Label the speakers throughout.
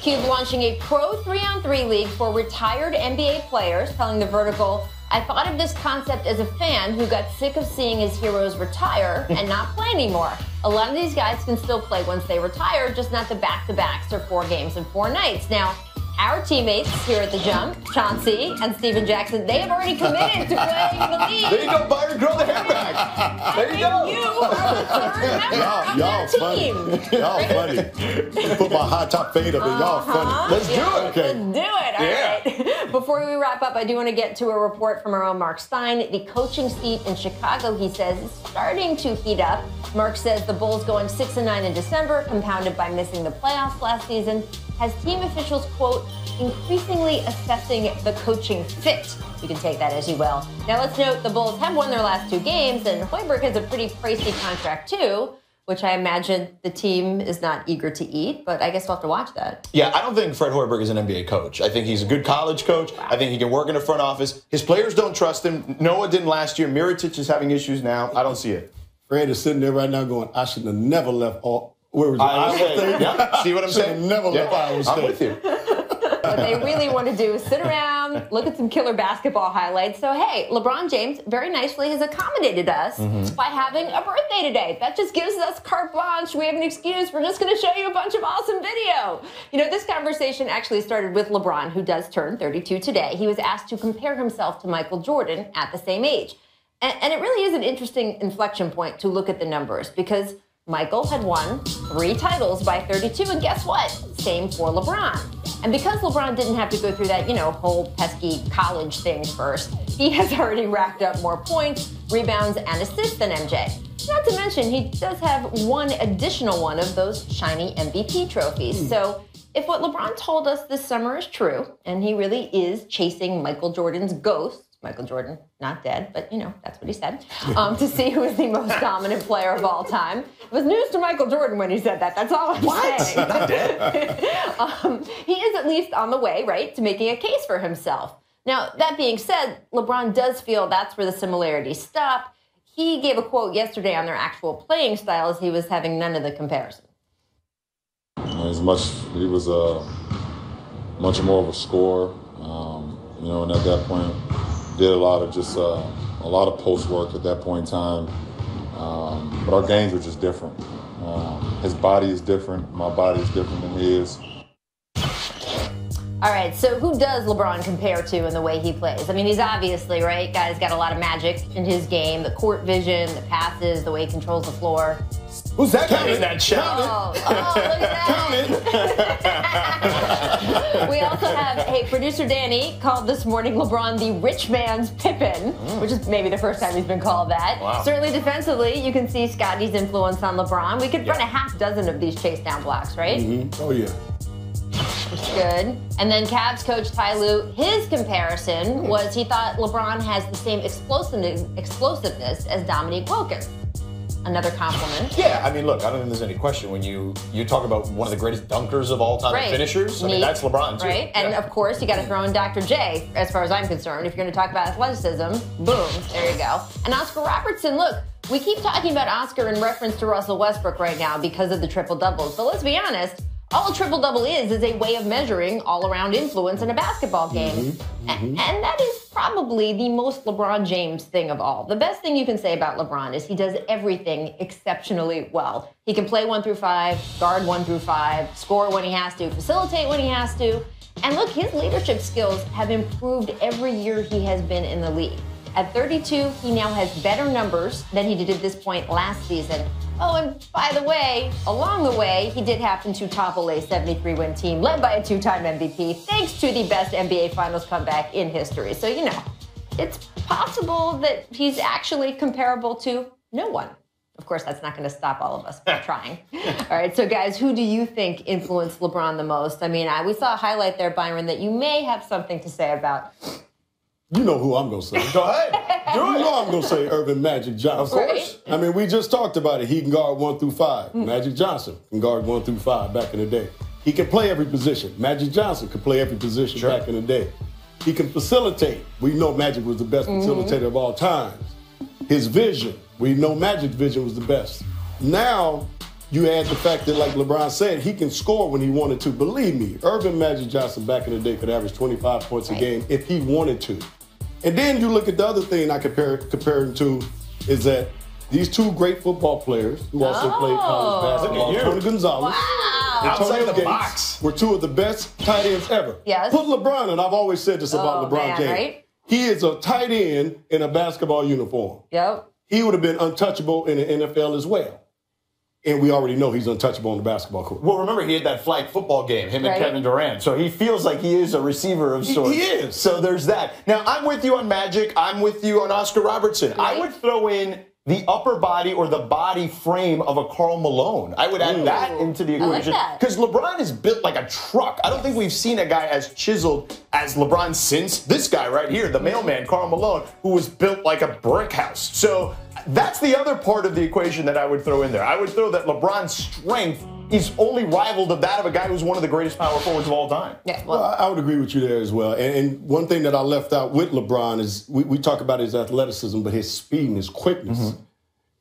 Speaker 1: Cube launching a pro 3-on-3 league for retired NBA players, telling The Vertical, I thought of this concept as a fan who got sick of seeing his heroes retire and not play anymore. A lot of these guys can still play once they retire, just not the back-to-backs or 4 games in 4 nights. Now, our teammates here at The Jump, Chauncey and Steven Jackson, they have already committed to playing in the league.
Speaker 2: There you go, Byron, grow the hair back. There you go.
Speaker 1: You are the third member of that team.
Speaker 3: Y'all funny. Put my high top fade up and y'all funny.
Speaker 2: Let's do it.
Speaker 1: Okay. Let's do it. All right. Before we wrap up, I do want to get to a report from our own Mark Stein. The coaching seat in Chicago, he says, is starting to heat up. Mark says the Bulls going 6-9 in December, compounded by missing the playoffs last season, has team officials, quote, increasingly assessing the coaching fit. You can take that as you will. Now let's note the Bulls have won their last 2 games, and Hoiberg has a pretty pricey contract too, which I imagine the team is not eager to eat, but I guess we'll have to watch that.
Speaker 2: Yeah, I don't think Fred Hoiberg is an NBA coach. I think he's a good college coach. Wow. I think he can work in the front office. His players don't trust him. Noah didn't last year. Mirotic is having issues now. I don't see it.
Speaker 3: Fred is sitting there right now going, I should have never left where was
Speaker 2: Iowa State. Yeah. See what I'm saying?
Speaker 3: Never left Iowa State.
Speaker 2: I'm with you.
Speaker 1: What they really want to do is sit around, look at some killer basketball highlights. So, hey, LeBron James very nicely has accommodated us by having a birthday today. That just gives us carte blanche. We have an excuse. We're just going to show you a bunch of awesome video. You know, this conversation actually started with LeBron, who does turn 32 today. He was asked to compare himself to Michael Jordan at the same age. And it really is an interesting inflection point to look at the numbers, because Michael had won 3 titles by 32, and guess what? Same for LeBron. And because LeBron didn't have to go through that, whole pesky college thing first, he has already racked up more points, rebounds, and assists than MJ. Not to mention, he does have one additional one of those shiny MVP trophies. So if what LeBron told us this summer is true, and he really is chasing Michael Jordan's ghost, Michael Jordan, not dead, but, that's what he said, to see who is the most dominant player of all time. It was news to Michael Jordan when he said that. That's all I'm saying.
Speaker 2: Not dead.
Speaker 1: He is at least on the way, right, to making a case for himself. Now, that being said, LeBron does feel that's where the similarities stop. He gave a quote yesterday on their actual playing styles. He was having none of the comparison.
Speaker 4: He was much more of a scorer, and at that point, did a lot of post work at that point in time. But our games were just different. His body is different. My body is different than his.
Speaker 1: All right, so who does LeBron compare to in the way he plays? I mean, he's obviously, right, guy's got a lot of magic in his game, the court vision, the passes, the way he controls the floor.
Speaker 2: Who's that guy in that shot?
Speaker 1: Look at that. We also have, producer Danny called this morning LeBron the rich man's Pippen, which is maybe the first time he's been called that.
Speaker 2: Wow.
Speaker 1: Certainly defensively, you can see Scotty's influence on LeBron. We could run a half dozen of these chase down blocks, right?
Speaker 3: Oh, yeah.
Speaker 1: It's good. And then Cavs coach Ty Lue, his comparison was he thought LeBron has the same explosiveness as Dominique Wilkins. Another compliment.
Speaker 2: Yeah, I mean, look, I don't think there's any question when you talk about one of the greatest dunkers of all time, and finishers. I mean, that's LeBron, too.
Speaker 1: Right, and of course, you got to throw in Dr. J, as far as I'm concerned. If you're going to talk about athleticism, boom, there you go. And Oscar Robertson, look, we keep talking about Oscar in reference to Russell Westbrook right now because of the triple-doubles. But let's be honest, all a triple-double is a way of measuring all-around influence in a basketball game. And that is probably the most LeBron James thing of all. The best thing you can say about LeBron is he does everything exceptionally well. He can play 1 through 5, guard 1 through 5, score when he has to, facilitate when he has to. And look, his leadership skills have improved every year he has been in the league. At 32, he now has better numbers than he did at this point last season. Oh, and by the way, along the way, he did happen to topple a 73-win team led by a 2-time MVP, thanks to the best NBA Finals comeback in history. So, it's possible that he's actually comparable to no one. Of course, that's not going to stop all of us from trying. All right, so guys, who do you think influenced LeBron the most? I mean, we saw a highlight there, Byron, that you may have something to say about.
Speaker 3: You know who I'm going to say.
Speaker 2: Go ahead. Do it.
Speaker 3: You know I'm going to say Earvin Magic Johnson.
Speaker 1: Of course.
Speaker 3: I mean, we just talked about it. He can guard 1 through 5. Magic Johnson can guard 1 through 5 back in the day. He can play every position. Magic Johnson could play every position back in the day. He can facilitate. We know Magic was the best facilitator of all times. His vision, we know Magic's vision was the best. Now, you add the fact that, like LeBron said, he can score when he wanted to. Believe me, Urban Magic Johnson back in the day could average 25 points a game if he wanted to. And then you look at the other thing I compare him to is that these two great football players who also played college basketball, Tony Gonzalez and Antonio Gates, were two of the best tight ends ever.
Speaker 1: Yes.
Speaker 3: Put LeBron, and I've always said this about LeBron James.
Speaker 1: Right?
Speaker 3: He is a tight end in a basketball uniform.
Speaker 1: Yep.
Speaker 3: He would have been untouchable in the NFL as well. And we already know he's untouchable on the basketball court.
Speaker 2: Well, remember, he had that flag football game, him and Kevin Durant. So he feels like he is a receiver of sorts.
Speaker 3: He is.
Speaker 2: So there's that. Now, I'm with you on Magic. I'm with you on Oscar Robertson.
Speaker 1: Right.
Speaker 2: I would throw in the upper body or the body frame of a Karl Malone. I would add that into the equation. Because LeBron is built like a truck. I don't think we've seen a guy as chiseled as LeBron since this guy right here, the mailman, Karl Malone, who was built like a brick house. So that's the other part of the equation that I would throw in there. I would throw that LeBron's strength is only rivaled of that of a guy who's one of the greatest power forwards of all time.
Speaker 1: Yeah,
Speaker 3: well, I would agree with you there as well. And one thing that I left out with LeBron is we talk about his athleticism, but his speed and his quickness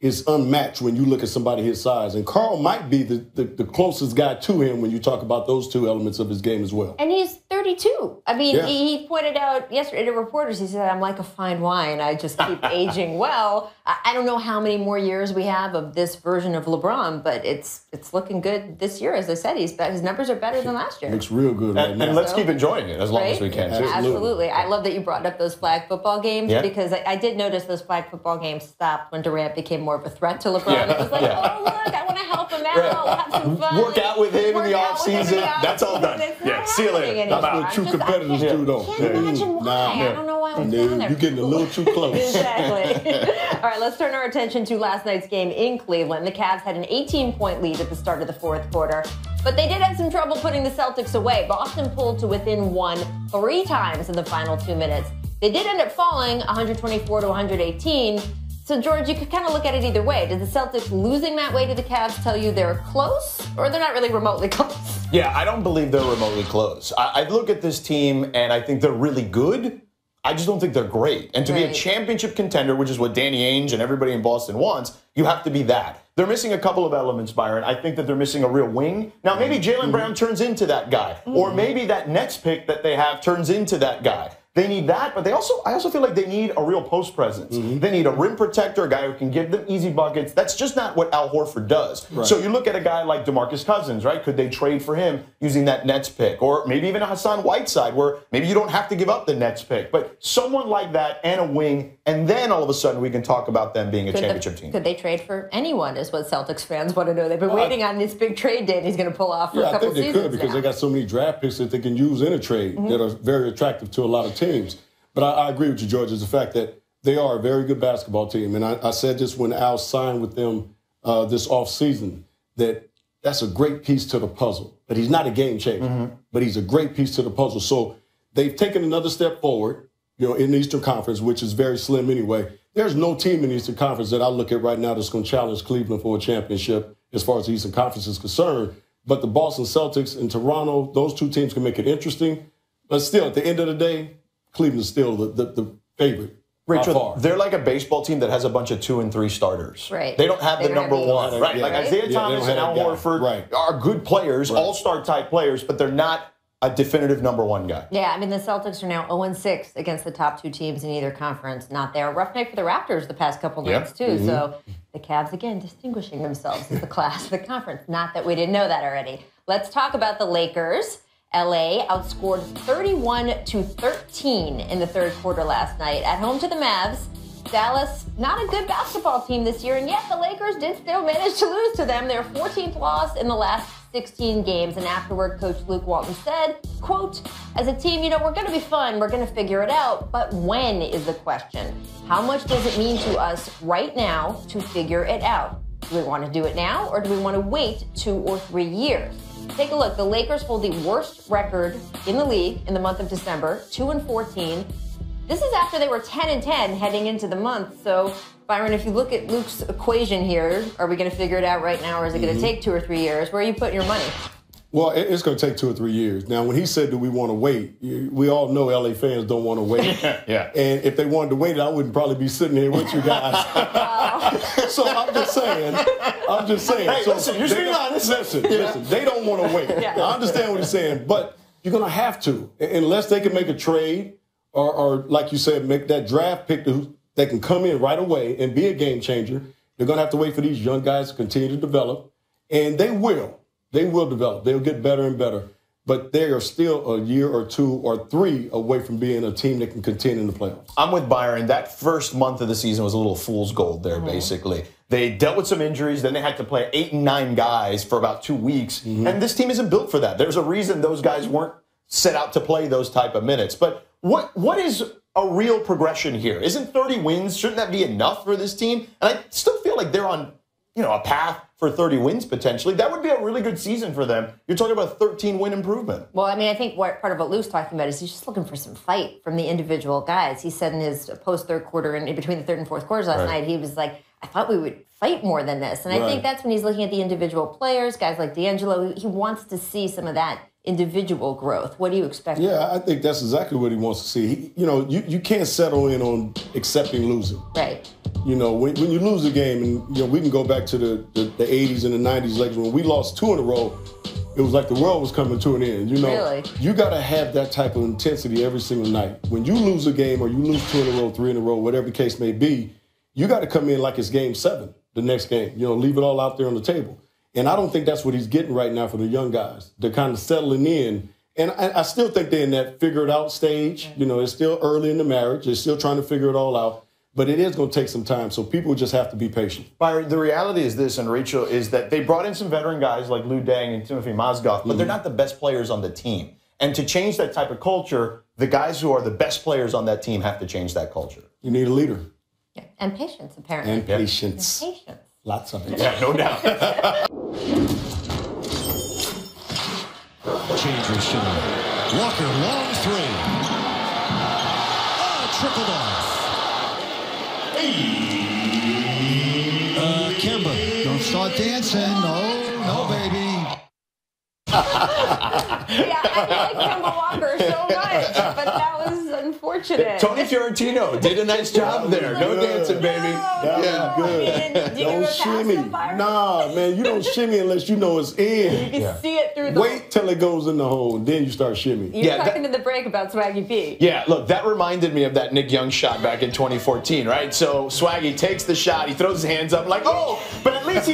Speaker 3: is unmatched when you look at somebody his size. And Karl might be the closest guy to him when you talk about those two elements of his game as well.
Speaker 1: And he's 32. I mean, he pointed out yesterday to reporters, he said, I'm like a fine wine. I just keep aging well. I don't know how many more years we have of this version of LeBron, but it's looking good this year. As I said, his numbers are better than last year.
Speaker 3: Looks real good right now.
Speaker 2: And let's keep enjoying it as long as we can, too.
Speaker 1: Absolutely. I love that you brought up those flag football games because I did notice those flag football games stopped when Durant became more of a threat to LeBron. It was like, oh, look, I want to help him out. We'll have some fun.
Speaker 2: Work out with him in the offseason. That's all done. See you later.
Speaker 3: That's what true competitors do, though.
Speaker 1: I can't imagine why. I don't know why we're down there.
Speaker 3: You're getting a little too close.
Speaker 1: Exactly. All right, let's turn our attention to last night's game in Cleveland. The Cavs had an 18-point lead at the start of the fourth quarter, but they did have some trouble putting the Celtics away. Boston pulled to within one 3 times in the final 2 minutes. They did end up falling 124 to 118. So, George, you could kind of look at it either way. Did the Celtics losing that way to the Cavs tell you they're close, or they're not really remotely close?
Speaker 2: Yeah, I don't believe they're remotely close. I look at this team, and I think they're really good. I just don't think they're great. And to be a championship contender, which is what Danny Ainge and everybody in Boston wants, you have to be that. They're missing a couple of elements, Byron. I think that they're missing a real wing. Now, maybe Jaylen Brown turns into that guy. Or maybe that next pick that they have turns into that guy. They need that, but I also feel like they need a real post presence. They need a rim protector, a guy who can give them easy buckets. That's just not what Al Horford does. Right. So you look at a guy like DeMarcus Cousins, right? Could they trade for him using that Nets pick? Or maybe even a Hassan Whiteside, where maybe you don't have to give up the Nets pick. But someone like that and a wing, and then all of a sudden we can talk about them being a championship team.
Speaker 1: Could they trade for anyone is what Celtics fans want to know. They've been waiting on this big trade date he's going to pull off for a couple seasons.
Speaker 3: I think they could because they got so many draft picks that they can use in a trade that are very attractive to a lot of teams. But I agree with you, George, is the fact that they are a very good basketball team. And I said this when Al signed with them this offseason, that's a great piece to the puzzle. But he's not a game changer, but he's a great piece to the puzzle. So they've taken another step forward, in the Eastern Conference, which is very slim anyway. There's no team in the Eastern Conference that I look at right now that's going to challenge Cleveland for a championship as far as the Eastern Conference is concerned. But the Boston Celtics and Toronto, those two teams can make it interesting. But still, at the end of the day, Cleveland's still the favorite.
Speaker 2: Rachel, they're like a baseball team that has a bunch of 2 and 3 starters.
Speaker 1: Right.
Speaker 2: They don't have the number one. Right. Like Isaiah Thomas and Al Horford are good players, all-star type players, but they're not a definitive number one guy.
Speaker 1: Yeah, I mean, the Celtics are now 0-6 against the top 2 teams in either conference. Not there. Rough night for the Raptors the past couple nights, too. So the Cavs, again, distinguishing themselves as the class of the conference. Not that we didn't know that already. Let's talk about the Lakers. LA outscored 31-13 in the third quarter last night. At home to the Mavs, Dallas, not a good basketball team this year, and yet the Lakers did still manage to lose to them. Their 14th loss in the last 16 games, and afterward, Coach Luke Walton said, quote, as a team, we're going to be fun, we're going to figure it out, but when is the question? How much does it mean to us right now to figure it out? Do we want to do it now, or do we want to wait 2 or 3 years? Take a look. The Lakers hold the worst record in the league in the month of December, 2-14. This is after they were 10-10 heading into the month. So, Byron, if you look at Luke's equation here, are we going to figure it out right now, or is it going to take 2 or 3 years? Where are you putting your money?
Speaker 3: Well, it's going to take 2 or 3 years. Now, when he said, do we want to wait, we all know LA fans don't want to wait.
Speaker 2: Yeah.
Speaker 3: And if they wanted to wait, I wouldn't probably be sitting here with you guys. So I'm just saying.
Speaker 2: Hey,
Speaker 3: so
Speaker 2: listen, you're being honest.
Speaker 3: Listen, they don't want to wait.
Speaker 1: Yeah.
Speaker 3: I understand what he's saying, but you're going to have to. Unless they can make a trade or like you said, make that draft pick that can come in right away and be a game changer. They're going to have to wait for these young guys to continue to develop. And they will. They will develop. They'll get better and better. But they are still a year or 2 or 3 away from being a team that can contend in the playoffs.
Speaker 2: I'm with Byron. That first month of the season was a little fool's gold there, basically. They dealt with some injuries. Then they had to play 8 and 9 guys for about 2 weeks. And this team isn't built for that. There's a reason those guys weren't set out to play those type of minutes. But what is a real progression here? Isn't 30 wins, shouldn't that be enough for this team? And I still feel like they're on a path for 30 wins potentially. That would be a really good season for them. You're talking about a 13-win improvement.
Speaker 1: Well, I mean, I think part of what Lou's talking about is he's just looking for some fight from the individual guys. He said in his post-third quarter and in between the third and fourth quarters last night, he was like, I thought we would fight more than this. And I think that's when he's looking at the individual players, guys like D'Angelo. He wants to see some of that individual growth. What do you expect?
Speaker 3: Yeah, I think that's exactly what he wants to see. You can't settle in on accepting losing.
Speaker 1: Right.
Speaker 3: When you lose a game, and we can go back to the 80s and the 90s, like when we lost 2 in a row, it was like the world was coming to an end.
Speaker 1: Really?
Speaker 3: You got to have that type of intensity every single night. When you lose a game or you lose 2 in a row, 3 in a row, whatever the case may be, you got to come in like it's game 7, the next game. Leave it all out there on the table. And I don't think that's what he's getting right now for the young guys. They're kind of settling in. And I still think they're in that figure-it-out stage. It's still early in the marriage. They're still trying to figure it all out. But it is going to take some time, so people just have to be patient.
Speaker 2: Byron, the reality is this, and Rachel, is that they brought in some veteran guys like Lou Deng and Timothy Mozgov, but they're not the best players on the team. And to change that type of culture, the guys who are the best players on that team have to change that culture.
Speaker 3: You need a leader.
Speaker 1: Yeah. And patience, apparently.
Speaker 3: And patience.
Speaker 1: And patience.
Speaker 3: Lots of it.
Speaker 2: Yeah, no doubt.
Speaker 5: Changer shimmy. Walker, long 3. Trickled off. Kemba.
Speaker 6: Don't start dancing. No, baby.
Speaker 1: Yeah, I like Kemba Walker so much, but that was unfortunate.
Speaker 2: Tony Fiorentino did a nice job there. No dancing, baby.
Speaker 3: That was good.
Speaker 1: I mean,
Speaker 3: Don't shimmy. Nah, man, you don't shimmy unless you know it's in.
Speaker 1: You can see it through the...
Speaker 3: Wait till it goes in the hole, and then you start shimmying.
Speaker 1: You were talking to the break about Swaggy P.
Speaker 2: Yeah, look, that reminded me of that Nick Young shot back in 2014, right? So Swaggy takes the shot, he throws his hands up like, oh, but at least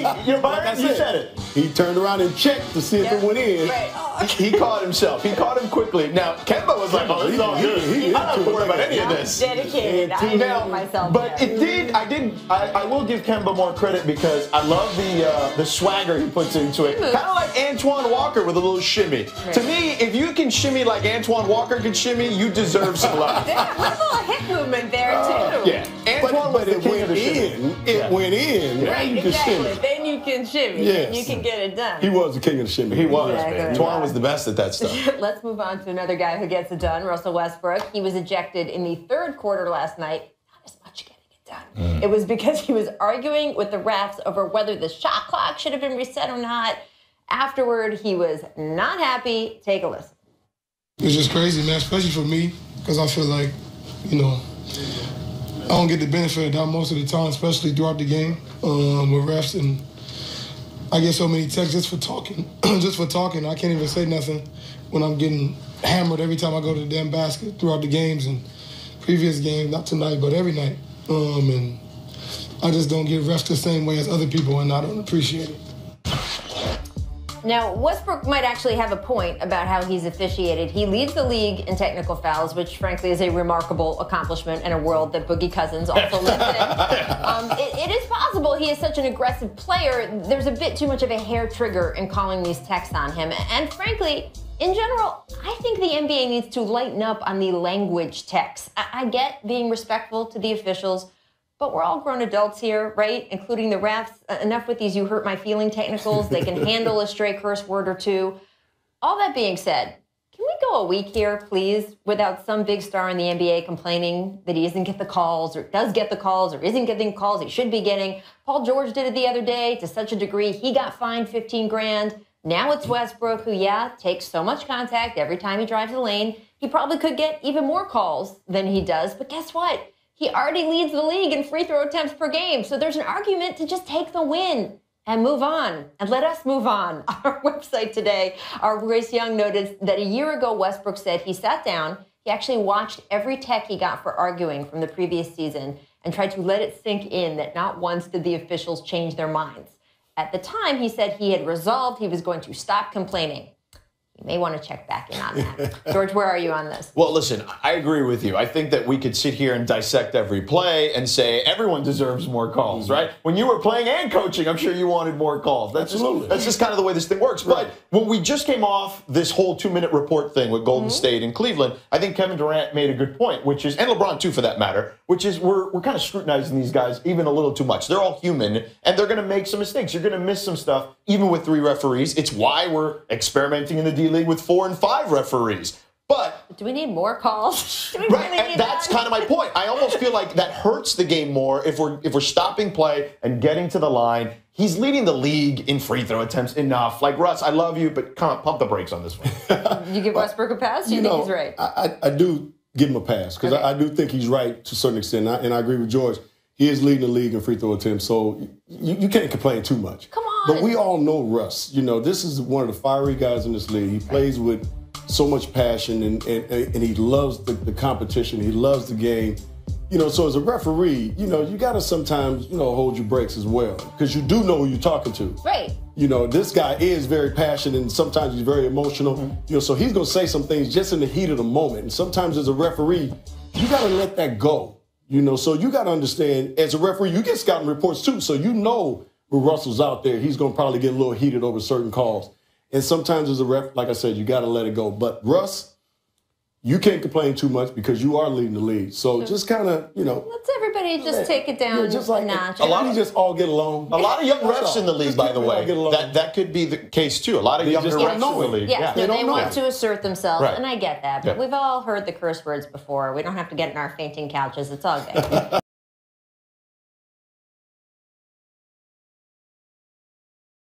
Speaker 2: Byron, you said it.
Speaker 3: He turned around and checked to see if it went in.
Speaker 1: Right.
Speaker 2: He caught himself. He caught him quickly. Now, Kemba was like, oh, this is all good. I don't have to worry about any of this.
Speaker 1: Dedicated. I know myself.
Speaker 2: But I will give Kemba more credit because I love the swagger he puts into it. Kind of like Antoine Walker with a little shimmy. Right. To me, if you can shimmy like Antoine Walker can shimmy, you deserve some love.
Speaker 1: There's a little hip movement there, too.
Speaker 2: Yeah. Antoine was the king of the shimmy.
Speaker 3: It went in.
Speaker 1: Right,
Speaker 3: you can shimmy.
Speaker 1: Then you can shimmy.
Speaker 3: Yes.
Speaker 1: You can get it done.
Speaker 3: He was the king of the shimmy.
Speaker 2: He was,
Speaker 1: exactly.
Speaker 2: man. Antoine was the best at that stuff.
Speaker 1: Let's move on to another guy who gets it done, Russell Westbrook. He was ejected in the third quarter last night. Not as much getting it done. It was because he was arguing with the refs over whether the shot clock should have been reset or not. Afterward, he was not happy. Take a listen.
Speaker 7: It's just crazy, man, especially for me, because I feel like, I don't get the benefit of that most of the time, especially throughout the game with refs. And I get so many texts just for talking. I can't even say nothing when I'm getting hammered every time I go to the damn basket throughout the games and previous games, not tonight, but every night. And I just don't give refs the same way as other people, and I don't appreciate it.
Speaker 1: Now, Westbrook might actually have a point about how he's officiated. He leads the league in technical fouls, which frankly is a remarkable accomplishment in a world that Boogie Cousins also lives in. It is possible he is such an aggressive player. There's a bit too much of a hair trigger in calling these texts on him. And frankly, in general, I think the NBA needs to lighten up on the language texts. I get being respectful to the officials, but we're all grown adults here, right? Including the refs. Enough with these you hurt my feeling technicals. They can handle a stray curse word or two. All that being said, can we go a week here, please, without some big star in the NBA complaining that he doesn't get the calls or does get the calls or isn't getting calls he should be getting? Paul George did it the other day to such a degree he got fined $15,000. Now it's Westbrook, who, takes so much contact every time he drives the lane. He probably could get even more calls than he does. But guess what? He already leads the league in free throw attempts per game. So there's an argument to just take the win and move on. And let us move on. On our website today, our Grace Young noted that a year ago, Westbrook said he sat down, he actually watched every tech he got for arguing from the previous season and tried to let it sink in that not once did the officials change their minds. At the time, he said he had resolved he was going to stop complaining. You may want to check back in on that. George, where are you on this?
Speaker 2: Well, listen, I agree with you. I think that we could sit here and dissect every play and say everyone deserves more calls, right? When you were playing and coaching, I'm sure you wanted more calls. That's just kind of the way this thing works. Right. But when we just came off this whole 2-minute report thing with Golden State and Cleveland, I think Kevin Durant made a good point, which is, and LeBron too for that matter, which is we're kind of scrutinizing these guys even a little too much. They're all human, and they're going to make some mistakes. You're going to miss some stuff, even with 3 referees. It's why we're experimenting in the D-League with 4 and 5 referees. But
Speaker 1: do we need more calls? Do we
Speaker 2: right,
Speaker 1: really need
Speaker 2: that's kind of my point. I almost feel like that hurts the game more if we're stopping play and getting to the line. He's leading the league in free throw attempts enough. Like, Russ, I love you, but come on, pump the brakes on this one.
Speaker 1: You give Westbrook a pass? You think he's right?
Speaker 3: I do give him a pass because I do think he's right to a certain extent, and I agree with George. He is leading the league in free throw attempts, so you can't complain too much.
Speaker 1: Come on.
Speaker 3: But we all know Russ. You know, this is one of the fiery guys in this league. He plays with so much passion, and he loves the competition. He loves the game. You know, so as a referee, you know, you got to sometimes, you know, hold your brakes as well because you do know who you're talking to.
Speaker 1: Right.
Speaker 3: You know, this guy is very passionate and sometimes he's very emotional. You know, so he's going to say some things just in the heat of the moment. And sometimes as a referee, you got to let that go. You know, so you got to understand, as a referee, you get scouting reports too. So you know when Russell's out there, he's going to probably get a little heated over certain calls. And sometimes as a ref, like I said, you got to let it go. But Russ, you can't complain too much because you are leading the league. So just kind of, you know.
Speaker 1: Let's everybody just take it down
Speaker 3: just like,
Speaker 1: a notch.
Speaker 3: A lot of just all get along.
Speaker 2: A lot of young refs in the league, by the way. That could be the case, too. A lot of younger refs in the league.
Speaker 1: Yeah, they want to assert themselves, and I get that. But we've all heard the curse words before. We don't have to get in our fainting couches. It's all good.